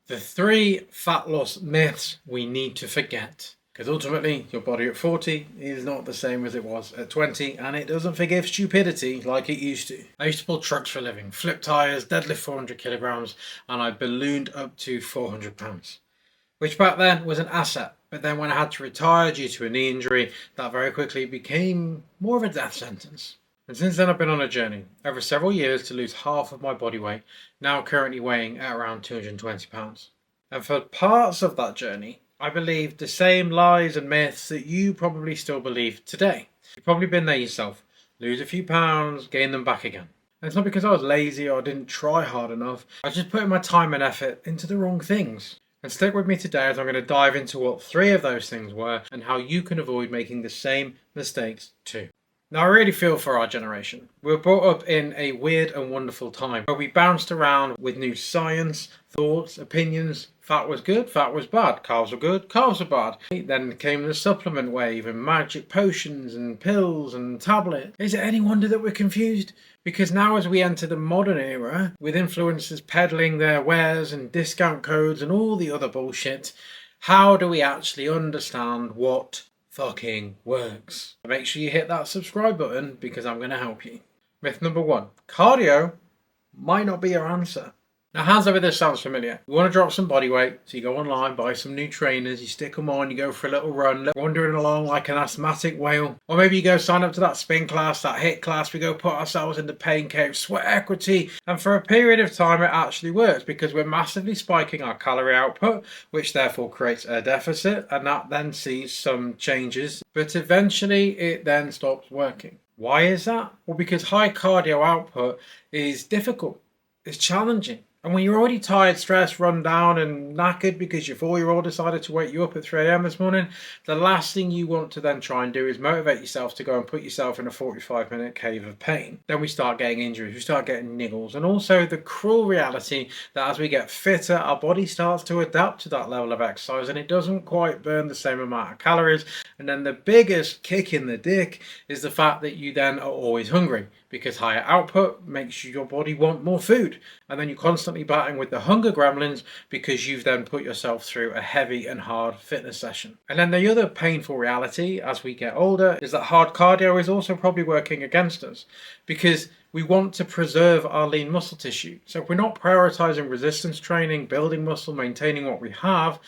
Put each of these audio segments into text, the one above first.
The 3 fat loss myths we need to forget. Because ultimately, your body at 40 is not the same as it was at 20, and it doesn't forgive stupidity like it used to. I used to pull trucks for a living, flip tyres, deadlift 400 kilograms, and I ballooned up to 400 pounds. Which back then was an asset. But then when I had to retire due to a knee injury, that very quickly became more of a death sentence. And since then I've been on a journey over several years to lose half of my body weight, now currently weighing at around 220 pounds. And for parts of that journey, I believed the same lies and myths that you probably still believe today. You've probably been there yourself. Lose a few pounds, gain them back again. And it's not because I was lazy or didn't try hard enough. I was just putting my time and effort into the wrong things. And stick with me today as I'm going to dive into what 3 of those things were and how you can avoid making the same mistakes too. Now, I really feel for our generation. We were brought up in a weird and wonderful time where we bounced around with new science, thoughts, opinions. Fat was good, fat was bad. Carbs were good, carbs were bad. Then came the supplement wave and magic potions and pills and tablets. Is it any wonder that we're confused? Because now as we enter the modern era, with influencers peddling their wares and discount codes and all the other bullshit, how do we actually understand what fucking works? Make sure you hit that subscribe button because I'm going to help you. Myth number 1. Cardio might not be your answer. Now, hands over this sounds familiar. You want to drop some body weight, so you go online, buy some new trainers, you stick them on, you go for a little run, wandering along like an asthmatic whale. Or maybe you go sign up to that spin class, that HIIT class, we go put ourselves in the pain cave, sweat equity, and for a period of time it actually works because we're massively spiking our calorie output, which therefore creates a deficit, and that then sees some changes, but eventually it then stops working. Why is that? Well, because high cardio output is difficult, it's challenging. And when you're already tired, stressed, run down and knackered because your 4-year-old decided to wake you up at 3 a.m. this morning, the last thing you want to then try and do is motivate yourself to go and put yourself in a 45-minute cave of pain. Then we start getting injuries, we start getting niggles. And also the cruel reality that as we get fitter, our body starts to adapt to that level of exercise and it doesn't quite burn the same amount of calories. And then the biggest kick in the dick is the fact that you then are always hungry because higher output makes your body want more food. And then you're constantly battling with the hunger gremlins because you've then put yourself through a heavy and hard fitness session. And then the other painful reality as we get older is that hard cardio is also probably working against us because we want to preserve our lean muscle tissue. So if we're not prioritizing resistance training, building muscle, maintaining what we have,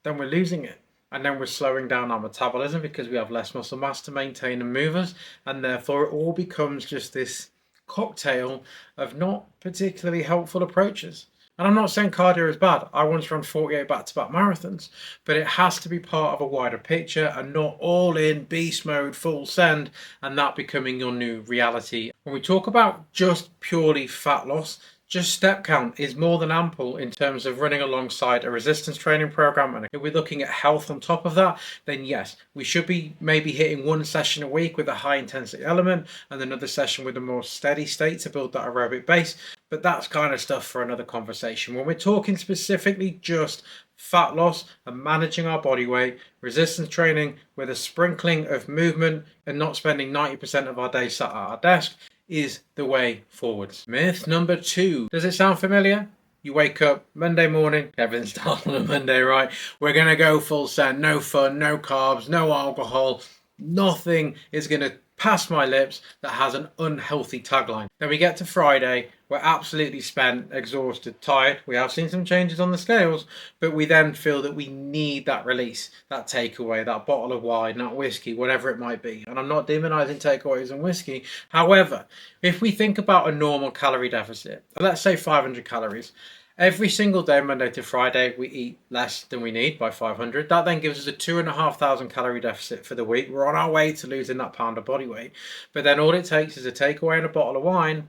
then we're losing it. And then we're slowing down our metabolism because we have less muscle mass to maintain and move us. And therefore it all becomes just this cocktail of not particularly helpful approaches. And I'm not saying cardio is bad. I once run 48 back-to-back marathons, but it has to be part of a wider picture and not all in beast mode, full send, and that becoming your new reality. When we talk about just purely fat loss, just step count is more than ample in terms of running alongside a resistance training program. And if we're looking at health on top of that, then yes, we should be maybe hitting 1 session a week with a high intensity element and another session with a more steady state to build that aerobic base. But that's kind of stuff for another conversation. When we're talking specifically just fat loss and managing our body weight, resistance training with a sprinkling of movement and not spending 90% of our day sat at our desk, is the way forwards. Myth number 2. Does it sound familiar? You wake up Monday morning, everything starts on a Monday, right? We're going to go full send, no fun, no carbs, no alcohol, nothing is going to pass my lips that has an unhealthy tagline. Then we get to Friday, we're absolutely spent, exhausted, tired. We have seen some changes on the scales, but we then feel that we need that release, that takeaway, that bottle of wine, that whiskey, whatever it might be. And I'm not demonizing takeaways and whiskey. However, if we think about a normal calorie deficit, let's say 500 calories, every single day, Monday to Friday, we eat less than we need by 500. That then gives us a 2,500 calorie deficit for the week. We're on our way to losing that pound of body weight. But then all it takes is a takeaway and a bottle of wine,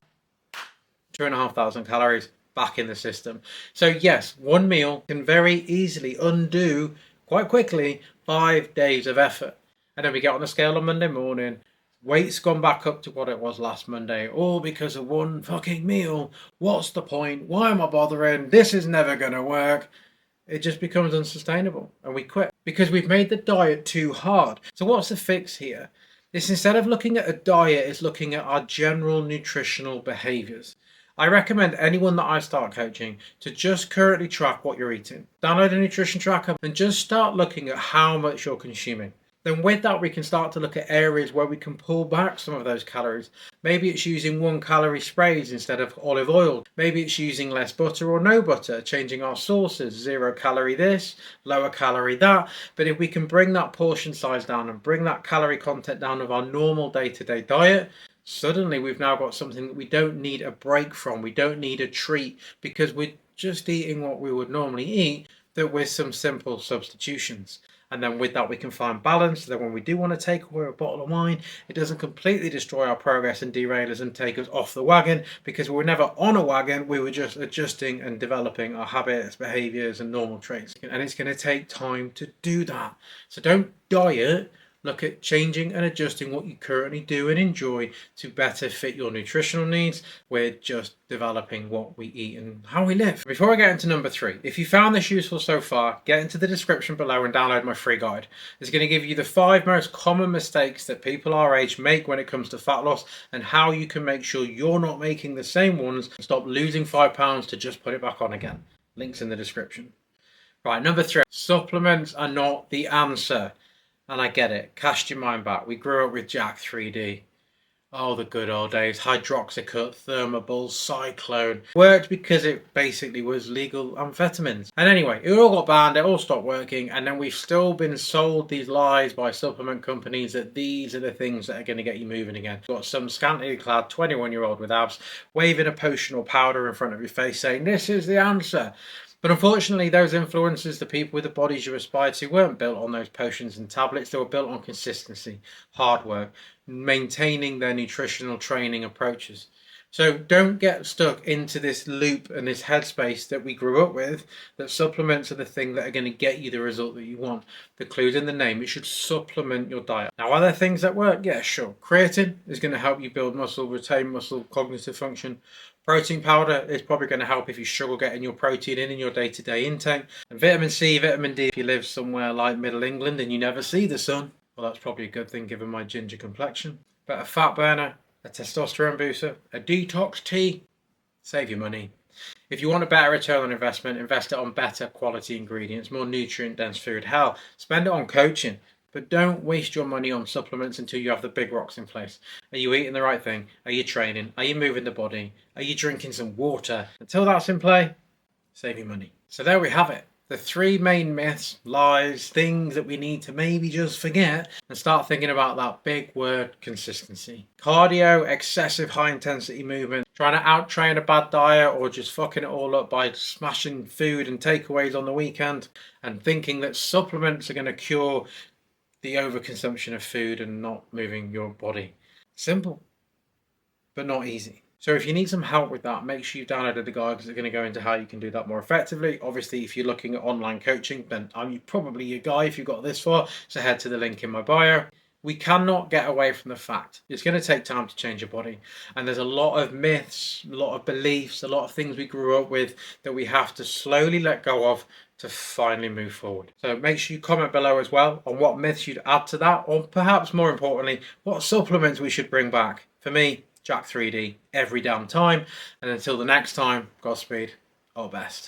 2,500 calories back in the system. So yes, one meal can very easily undo, quite quickly, 5 days of effort. And then we get on the scale on Monday morning, weight's gone back up to what it was last Monday, all because of one fucking meal. What's the point? Why am I bothering? This is never going to work. It just becomes unsustainable and we quit because we've made the diet too hard. So what's the fix here? It's instead of looking at a diet, it's looking at our general nutritional behaviors. I recommend anyone that I start coaching to just currently track what you're eating. Download a nutrition tracker and just start looking at how much you're consuming. Then with that, we can start to look at areas where we can pull back some of those calories. Maybe it's using 1 calorie sprays instead of olive oil. Maybe it's using less butter or no butter, changing our sources, 0 calorie this, lower calorie that. But if we can bring that portion size down and bring that calorie content down of our normal day-to-day diet, suddenly we've now got something that we don't need a break from. We don't need a treat because we're just eating what we would normally eat, that with some simple substitutions. And then with that, we can find balance so that when we do want to take away a bottle of wine, it doesn't completely destroy our progress and derail us and take us off the wagon, because we were never on a wagon. We were just adjusting and developing our habits, behaviors, and normal traits. And it's going to take time to do that. So don't diet. Look at changing and adjusting what you currently do and enjoy to better fit your nutritional needs. We're just developing what we eat and how we live. Before I get into number 3, if you found this useful so far, get into the description below and download my free guide. It's going to give you the 5 most common mistakes that people our age make when it comes to fat loss, and how you can make sure you're not making the same ones and stop losing 5 pounds to just put it back on again. Links in the description. Right, number 3, supplements are not the answer. And I get it. Cast your mind back. We grew up with Jack 3D. Oh, the good old days. Hydroxycut, Thermobul, Cyclone. Worked because it basically was legal amphetamines. And anyway, it all got banned. It all stopped working. And then we've still been sold these lies by supplement companies that these are the things that are going to get you moving again. You've got some scantily clad 21-year-old with abs waving a potion or powder in front of your face saying, this is the answer. But unfortunately, those influencers, the people with the bodies you aspire to, weren't built on those potions and tablets. They were built on consistency, hard work, maintaining their nutritional training approaches. So don't get stuck into this loop and this headspace that we grew up with, that supplements are the thing that are going to get you the result that you want. The clue's in the name. It should supplement your diet. Now, are there things that work? Yeah, sure. Creatine is going to help you build muscle, retain muscle, cognitive function. Protein powder is probably going to help if you struggle getting your protein in your day-to-day intake. And vitamin C, vitamin D, if you live somewhere like Middle England and you never see the sun, well, that's probably a good thing given my ginger complexion. But a fat burner, a testosterone booster, a detox tea, save your money. If you want a better return on investment, invest it on better quality ingredients, more nutrient-dense food. Hell, spend it on coaching. But don't waste your money on supplements until you have the big rocks in place. Are you eating the right thing? Are you training? Are you moving the body? Are you drinking some water? Until that's in play, save your money. So there we have it. The 3 main myths, lies, things that we need to maybe just forget and start thinking about that big word, consistency. Cardio, excessive high intensity movement, trying to out-train a bad diet, or just fucking it all up by smashing food and takeaways on the weekend and thinking that supplements are going to cure the overconsumption of food and not moving your body. Simple, but not easy. So if you need some help with that, make sure you've downloaded the guide, because it's going to go into how you can do that more effectively. Obviously, if you're looking at online coaching, then I'm probably your guy if you've got this far. So head to the link in my bio. We cannot get away from the fact it's going to take time to change your body. And there's a lot of myths, a lot of beliefs, a lot of things we grew up with that we have to slowly let go of to finally move forward. So make sure you comment below as well on what myths you'd add to that, or perhaps more importantly, what supplements we should bring back. For me, Jack 3D every damn time. And until the next time, Godspeed, all best.